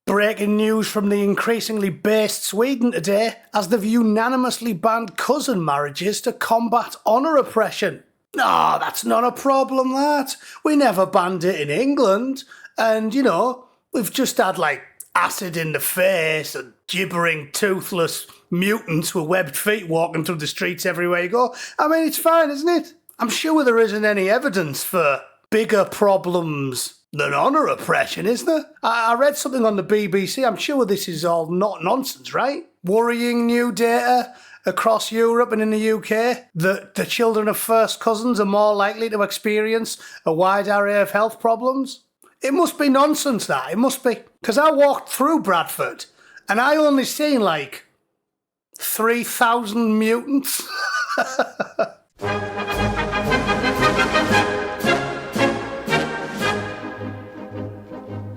Breaking news from the increasingly based Sweden today, as they've unanimously banned cousin marriages to combat honour oppression. No, that's not a problem, that. We never banned it in England. And, we've just had, acid in the face and gibbering, toothless mutants with webbed feet walking through the streets everywhere you go. I mean, it's fine, isn't it? I'm sure there isn't any evidence for bigger problems than honour oppression, is there? I read something on the BBC. I'm sure this is all not nonsense, right? Worrying new data across Europe and in the UK that the children of first cousins are more likely to experience a wide array of health problems. It must be nonsense, that. It must be. Because I walked through Bradford and I only seen 3,000 mutants.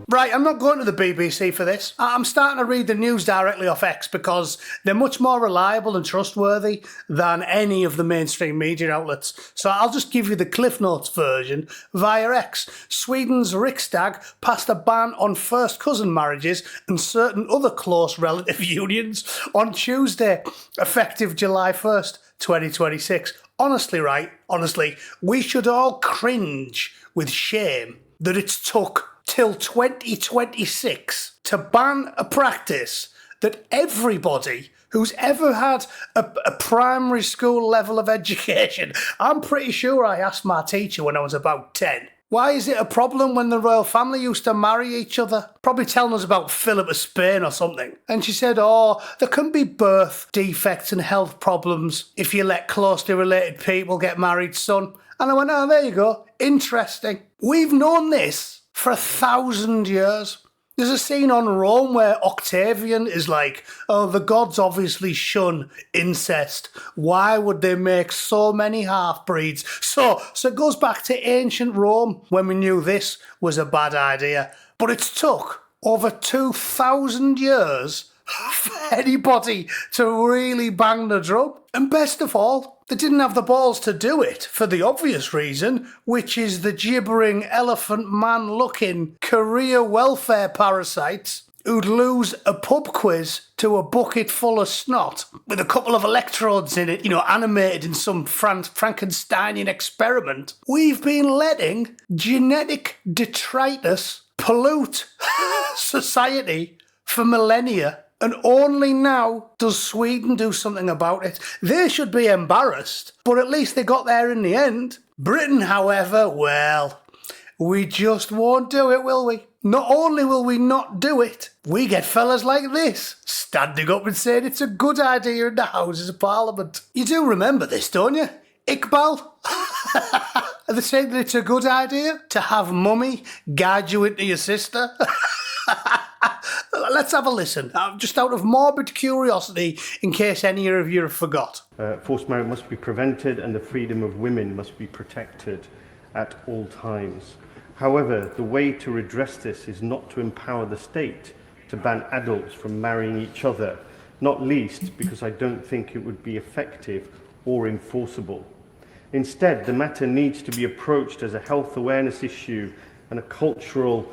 Right, I'm not going to the BBC for this. I'm starting to read the news directly off X because they're much more reliable and trustworthy than any of the mainstream media outlets. So I'll just give you the Cliff Notes version via X. Sweden's Riksdag passed a ban on first cousin marriages and certain other close relative unions on Tuesday, effective July 1st, 2026. Honestly, we should all cringe with shame that it's took till 2026 to ban a practice that everybody who's ever had a primary school level of education, I'm pretty sure I asked my teacher when I was about 10, why is it a problem when the royal family used to marry each other? Probably telling us about Philip of Spain or something. And she said, there can be birth defects and health problems if you let closely related people get married, son. And I went, there you go. Interesting. We've known this for 1,000 years. There's a scene on Rome where Octavian is like, the gods obviously shun incest. Why would they make so many half-breeds? So it goes back to ancient Rome when we knew this was a bad idea. But it's took over 2,000 years for anybody to really bang the drum. And best of all, they didn't have the balls to do it for the obvious reason, which is the gibbering elephant man-looking career welfare parasites who'd lose a pub quiz to a bucket full of snot with a couple of electrodes in it, animated in some Frankensteinian experiment. We've been letting genetic detritus pollute society for millennia. And only now does Sweden do something about it. They should be embarrassed, but at least they got there in the end. Britain, however, well, we just won't do it, will we? Not only will we not do it, we get fellas like this standing up and saying it's a good idea in the Houses of Parliament. You do remember this, don't you? Iqbal? Are they saying that it's a good idea to have mummy guide you into your sister? Let's have a listen, just out of morbid curiosity, in case any of you have forgot. Forced marriage must be prevented and the freedom of women must be protected at all times. However, the way to redress this is not to empower the state to ban adults from marrying each other, not least because I don't think it would be effective or enforceable. Instead, the matter needs to be approached as a health awareness issue and a cultural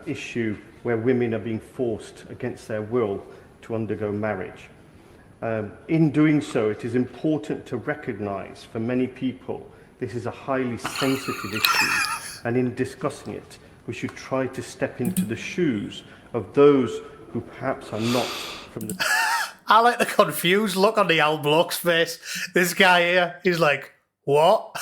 issue where women are being forced against their will to undergo marriage. In doing so, it is important to recognise for many people this is a highly sensitive issue, and in discussing it, we should try to step into the shoes of those who perhaps are not from the... I like the confused look on the old bloke's face. This guy here, he's like, what?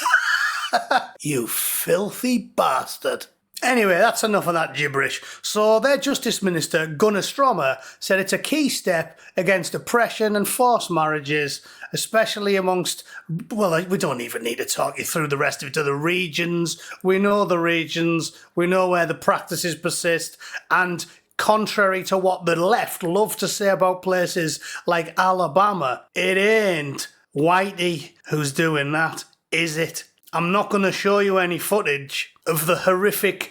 You filthy bastard. Anyway, that's enough of that gibberish. So their Justice Minister, Gunnar Strömmer, said it's a key step against oppression and forced marriages, especially amongst, well, we don't even need to talk you through the rest of it, to the regions. We know the regions, we know where the practices persist, and contrary to what the left love to say about places like Alabama, it ain't Whitey who's doing that, is it? I'm not going to show you any footage of the horrific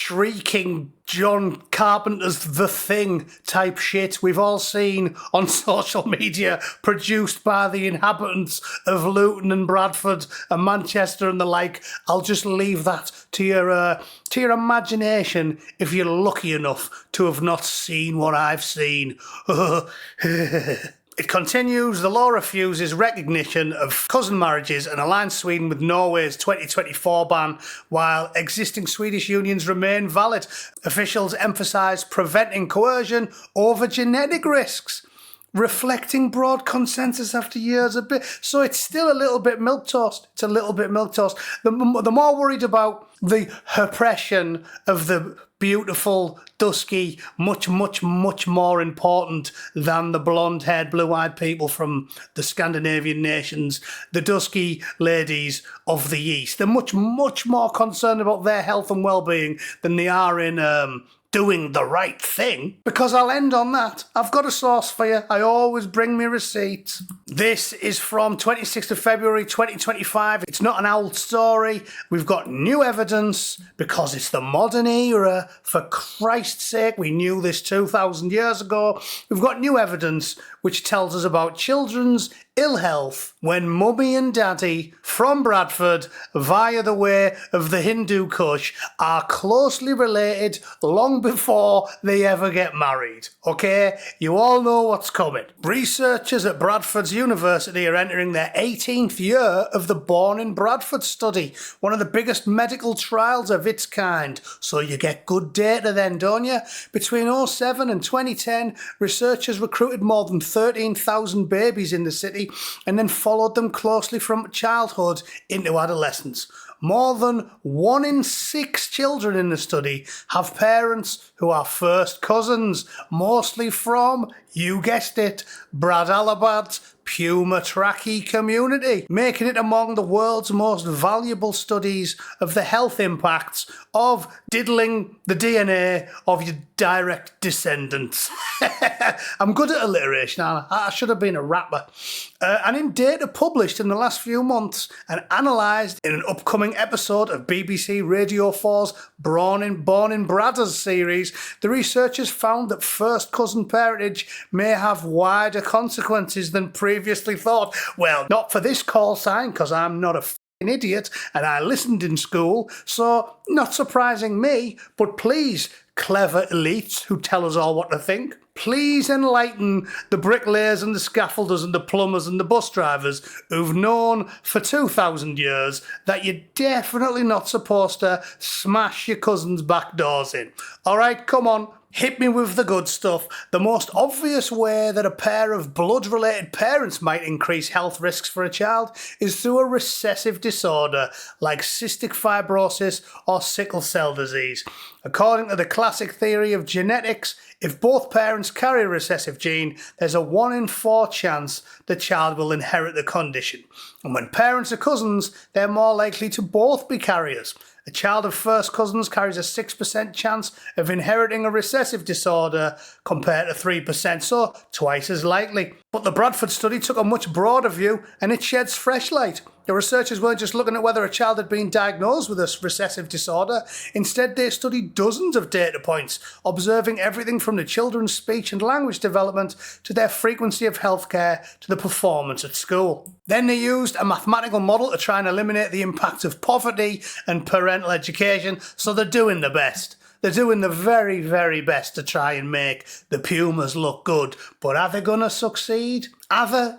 shrieking John Carpenter's The Thing type shit we've all seen on social media produced by the inhabitants of Luton and Bradford and Manchester and the like. I'll just leave that to your imagination if you're lucky enough to have not seen what I've seen. It continues, the law refuses recognition of cousin marriages and aligns Sweden with Norway's 2024 ban, while existing Swedish unions remain valid. Officials emphasise preventing coercion over genetic risks, reflecting broad consensus after years of bit. So it's still a little bit milquetoast. It's a little bit milquetoast. The more worried about the oppression of the beautiful, dusky, much more important than the blonde-haired, blue-eyed people from the Scandinavian nations, the dusky ladies of the East. They're much more concerned about their health and well-being than they are in doing the right thing. Because I'll end on that. I've got a source for you. I always bring me receipts. This is from 26th of February 2025. It's not an old story. We've got new evidence because it's the modern era. For Christ's sake, we knew this 2,000 years ago. We've got new evidence which tells us about children's ill health when mummy and daddy from Bradford, via the way of the Hindu Kush, are closely related long before they ever get married. Okay? You all know what's coming. Researchers at Bradford's University are entering their 18th year of the Born in Bradford study, one of the biggest medical trials of its kind. So you get good data then, don't you? Between 2007 and 2010, researchers recruited more than 13,000 babies in the city and then followed them closely from childhood into adolescence. More than 1 in 6 children in the study have parents who are first cousins, mostly from, you guessed it, Brad Alabad's Puma Tracky community, making it among the world's most valuable studies of the health impacts of diddling the DNA of your direct descendants. I'm good at alliteration, aren't I? I should have been a rapper. And in data published in the last few months and analysed in an upcoming episode of BBC Radio 4's Born in Bradders series, the researchers found that first cousin parentage may have wider consequences than previously thought. Well, not for this call sign, because I'm not a f***ing idiot and I listened in school, so not surprising me, but please, clever elites who tell us all what to think, please enlighten the bricklayers and the scaffolders and the plumbers and the bus drivers who've known for 2,000 years that you're definitely not supposed to smash your cousin's back doors in. All right, come on. Hit me with the good stuff. The most obvious way that a pair of blood-related parents might increase health risks for a child is through a recessive disorder like cystic fibrosis or sickle cell disease. According to the classic theory of genetics, if both parents carry a recessive gene, there's a 1 in 4 chance the child will inherit the condition. And when parents are cousins, they're more likely to both be carriers. A child of first cousins carries a 6% chance of inheriting a recessive disorder compared to 3%, so twice as likely. But the Bradford study took a much broader view and it sheds fresh light. The researchers weren't just looking at whether a child had been diagnosed with a recessive disorder. Instead, they studied dozens of data points, observing everything from the children's speech and language development to their frequency of healthcare to the performance at school. Then they used a mathematical model to try and eliminate the impact of poverty and parental education, so they're doing the best. They're doing the very, very best to try and make the Pumas look good. But are they going to succeed?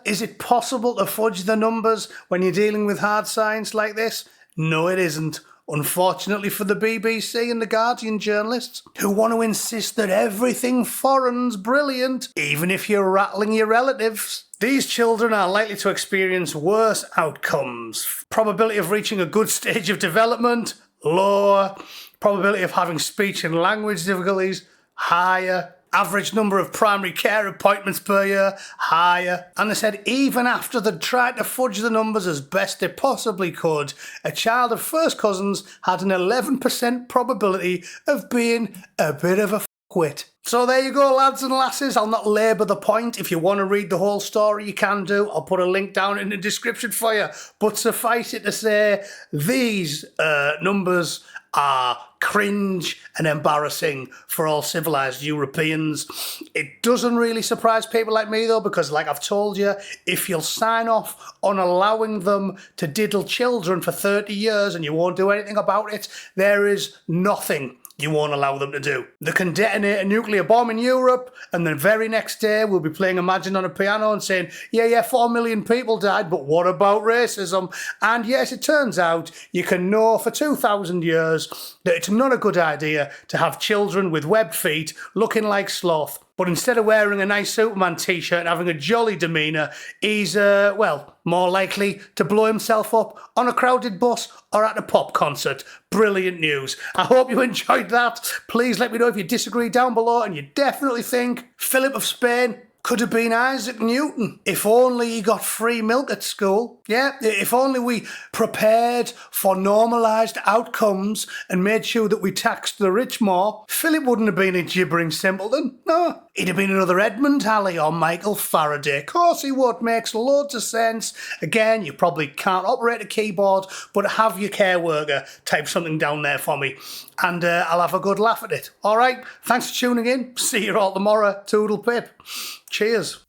Is it possible to fudge the numbers when you're dealing with hard science like this? No, it isn't. Unfortunately for the BBC and the Guardian journalists, who want to insist that everything foreign's brilliant, even if you're rattling your relatives. These children are likely to experience worse outcomes. Probability of reaching a good stage of development, lower. Probability of having speech and language difficulties, higher. Average number of primary care appointments per year, higher. And they said even after they'd tried to fudge the numbers as best they possibly could, a child of first cousins had an 11% probability of being a bit of a quit. So there you go, lads and lasses. I'll not labour the point. If you want to read the whole story, you can do. I'll put a link down in the description for you. But suffice it to say, these numbers are cringe and embarrassing for all civilised Europeans. It doesn't really surprise people like me though, because like I've told you, if you'll sign off on allowing them to diddle children for 30 years and you won't do anything about it, there is nothing you won't allow them to do. They can detonate a nuclear bomb in Europe, and the very next day we'll be playing Imagine on a piano and saying, yeah, 4 million people died, but what about racism? And yes, it turns out you can know for 2,000 years that it's not a good idea to have children with webbed feet looking like sloth. But instead of wearing a nice Superman t-shirt and having a jolly demeanour, he's, more likely to blow himself up on a crowded bus or at a pop concert. Brilliant news. I hope you enjoyed that. Please let me know if you disagree down below and you definitely think Philip of Spain could have been Isaac Newton. If only he got free milk at school. Yeah, if only we prepared for normalised outcomes and made sure that we taxed the rich more, Philip wouldn't have been a gibbering simpleton. No, he'd have been another Edmund Halley or Michael Faraday. Of course he would. Makes loads of sense. Again, you probably can't operate a keyboard, but have your care worker type something down there for me, and I'll have a good laugh at it. All right, thanks for tuning in. See you all tomorrow. Toodle pip. Cheers.